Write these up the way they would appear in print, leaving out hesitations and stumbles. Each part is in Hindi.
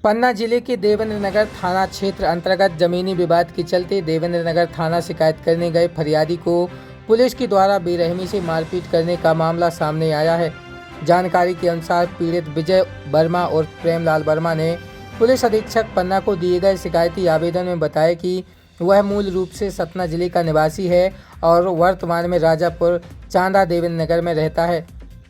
पन्ना जिले के देवेंद्र नगर थाना क्षेत्र अंतर्गत जमीनी विवाद के चलते देवेंद्र नगर थाना शिकायत करने गए फरियादी को पुलिस के द्वारा बेरहमी से मारपीट करने का मामला सामने आया है। जानकारी के अनुसार पीड़ित विजय वर्मा और प्रेमलाल वर्मा ने पुलिस अधीक्षक पन्ना को दिए गए शिकायती आवेदन में बताया कि वह मूल रूप से सतना जिले का निवासी है और वर्तमान में राजापुर चांदा देवेंद्र नगर में रहता है।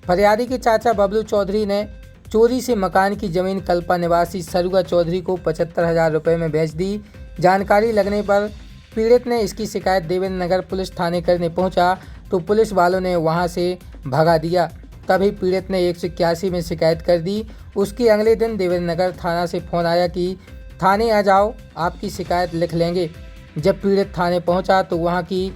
फरियादी के चाचा बबलू चौधरी ने चोरी से मकान की जमीन कल्पा निवासी सरुआ चौधरी को 75,000 रुपये में बेच दी। जानकारी लगने पर पीड़ित ने इसकी शिकायत देवेंद्र नगर पुलिस थाने करने पहुंचा तो पुलिस वालों ने वहां से भगा दिया। तभी पीड़ित ने 181 में शिकायत कर दी। उसके अगले दिन देवेंद्र नगर थाना से फ़ोन आया कि थाने आ जाओ, आपकी शिकायत लिख लेंगे। जब पीड़ित थाने पहुँचा तो वहाँ की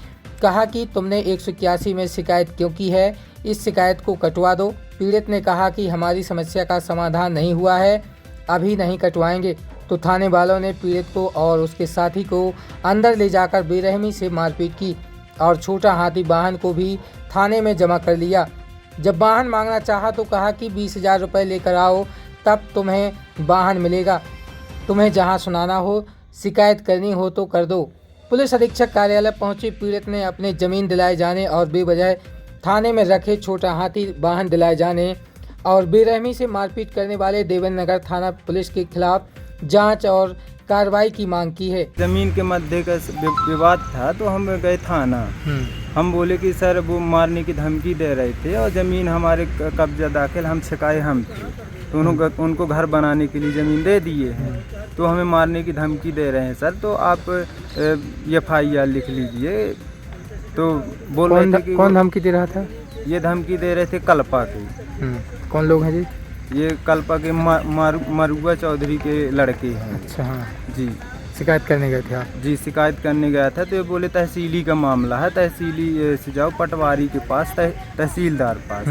कहा कि तुमने 181 में शिकायत क्यों की है, इस शिकायत को कटवा दो। पीड़ित ने कहा कि हमारी समस्या का समाधान नहीं हुआ है, अभी नहीं कटवाएंगे। तो थाने वालों ने पीड़ित को और उसके साथी को अंदर ले जाकर बेरहमी से मारपीट की और छोटा हाथी वाहन को भी थाने में जमा कर लिया। जब वाहन मांगना चाहा तो कहा कि 20,000 रुपये लेकर आओ, तब तुम्हें वाहन मिलेगा। तुम्हें जहां सुनाना हो, शिकायत करनी हो तो कर दो। पुलिस अधीक्षक कार्यालय पहुंचे पीड़ित ने अपने ज़मीन दिलाए जाने और बेवजह थाने में रखे छोटा हाथी वाहन दिलाए जाने और बेरहमी से मारपीट करने वाले देवेंद्र नगर थाना पुलिस के खिलाफ जांच और कार्रवाई की मांग की है। जमीन के मध्य का विवाद था तो हम गए थाना। हम बोले कि सर वो मारने की धमकी दे रहे थे और ज़मीन हमारे कब्जा दाखिल हम छिकाए हम थे तो उनको घर बनाने के लिए ज़मीन दे दिए हैं तो हमें मारने की धमकी दे रहे हैं सर, तो आप FIR लिख लीजिए। तो बोल रहे थे कि कौन धमकी दे रहा था? ये धमकी दे रहे थे कल्पा के। कौन लोग हैं जी? ये कल्पा के मरुआ चौधरी के लड़के हैं। अच्छा, हाँ जी। शिकायत करने गए थे आप? जी, शिकायत करने गया था तो ये बोले तहसीली का मामला है, तहसीली से जाओ पटवारी के पास, तहसीलदार पास।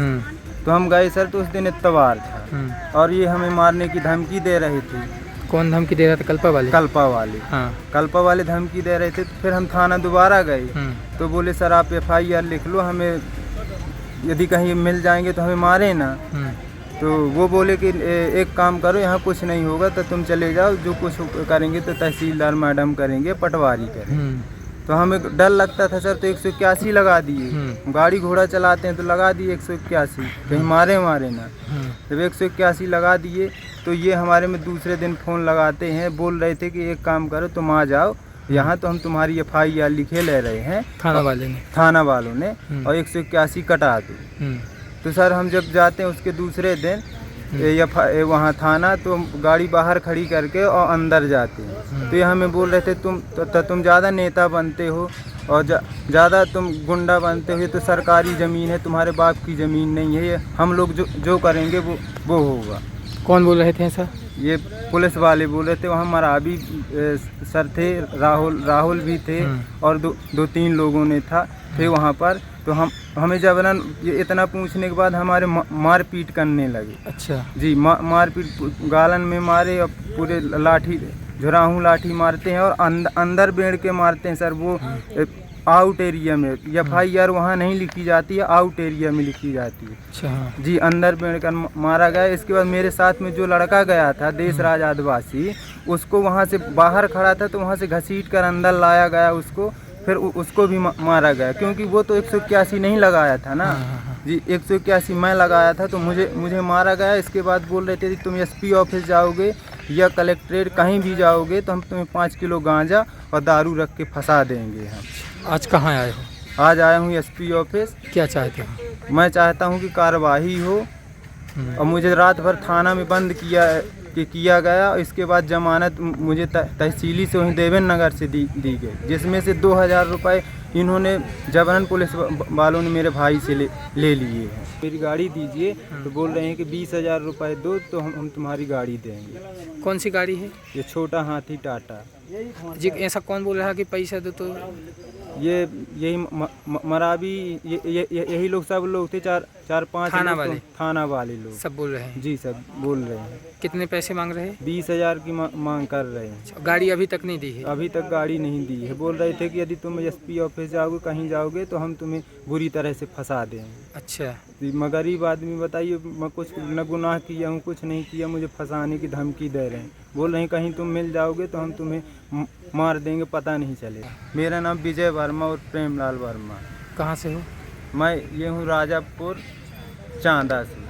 तो हम गए सर, तो उस दिन इतवार था और ये हमें मारने की धमकी दे रहे थे। कौन धमकी दे रहा था? कल्पा वाले? कल्पा वाले, हाँ। कल्पा वाले धमकी दे रहे थे। तो फिर हम थाना दोबारा गए तो बोले सर आप FIR लिख लो, हमें यदि कहीं मिल जाएंगे तो हमें मारे ना। तो वो बोले कि एक काम करो, यहाँ कुछ नहीं होगा तो तुम चले जाओ, जो कुछ करेंगे तो तहसीलदार मैडम करेंगे, पटवारी करेंगे। तो हमें डर लगता था सर, तो 181 लगा दिए। गाड़ी घोड़ा चलाते हैं तो लगा दिए 181, कहीं मारे ना। जब 181 लगा दिए तो ये हमारे में दूसरे दिन फ़ोन लगाते हैं, बोल रहे थे कि एक काम करो तुम आ जाओ यहाँ, तो हम तुम्हारी FIR लिखे ले रहे हैं थाना वालों ने और 181 कटा दो। तो सर हम जब जाते हैं उसके दूसरे दिन वहाँ थाना, तो गाड़ी बाहर खड़ी करके और अंदर जाते हैं। तो ये हमें बोल रहे थे तुम ज़्यादा नेता बनते हो और ज़्यादा तुम गुंडा बनते हो, ये तो सरकारी ज़मीन है, तुम्हारे बाप की ज़मीन नहीं है, ये हम लोग जो करेंगे वो होगा। कौन बोल रहे थे सर? ये पुलिस वाले बोल रहे थे। वहाँ मराबी सर थे, राहुल भी थे और दो तीन लोगों ने थे वहाँ पर। तो हमें जबरन ये इतना पूछने के बाद हमारे मारपीट करने लगे। अच्छा जी, मारपीट गालन में मारे और पूरे लाठी झुराहू लाठी मारते हैं और अंदर बेड़ के मारते हैं सर। वो आउट एरिया में FIR वहाँ नहीं लिखी जाती है, आउट एरिया में लिखी जाती है। अच्छा जी, अंदर बेड़ कर मारा गया। इसके बाद मेरे साथ में जो लड़का गया था देशराज आदिवासी, उसको वहाँ से बाहर खड़ा था तो वहाँ से घसीट कर अंदर लाया गया उसको, फिर उसको भी मारा गया क्योंकि वो तो 181 नहीं लगाया था ना। जी, 181 मैं लगाया था तो मुझे मारा गया। इसके बाद बोल रहे थे तुम SP ऑफिस जाओगे या कलेक्ट्रेट कहीं भी जाओगे तो हम तुम्हें 5 किलो गांजा और दारू रख के फंसा देंगे। हम आज कहाँ आए हो? आज आया हूँ SP ऑफिस। क्या चाहते हो? मैं चाहता हूँ कि कार्रवाई हो और मुझे रात भर थाना में बंद किया गया। इसके बाद जमानत मुझे तहसीली से वहीं देवेंद्र नगर से दी गई, जिसमें से 2,000 रुपये इन्होंने जबरन पुलिस वालों ने मेरे भाई से ले लिए हैं। मेरी गाड़ी दीजिए तो बोल रहे हैं कि 20,000 रुपये दो तो हम तुम्हारी गाड़ी देंगे। कौन सी गाड़ी है? ये छोटा हाथी टाटा। जी, ऐसा कौन बोल रहा है कि पैसा दो? तो यही मराबी यही लोग सब लोग थे, 4-5 थाना लोग तो वाले? थाना वाले लोग सब बोल रहे हैं। जी सब बोल रहे हैं। कितने पैसे मांग रहे हैं? 20,000 की मांग कर रहे हैं। गाड़ी अभी तक नहीं दी है? अभी तक गाड़ी नहीं दी है। बोल रहे थे कि यदि तुम एसपी ऑफिस जाओगे, कहीं जाओगे तो हम तुम्हें बुरी तरह से फंसा देंगे। अच्छा। मैं गरीब आदमी, बताइए, मैं कुछ न गुनाह किया हूँ, कुछ नहीं किया, मुझे फंसाने की धमकी दे रहे हैं। बोल रहे हैं कहीं तुम मिल जाओगे तो हम तुम्हें मार देंगे, पता नहीं चलेगा। मेरा नाम विजय वर्मा और प्रेमलाल वर्मा। कहाँ से हो? मैं ये हूँ राजापुर चांदा से।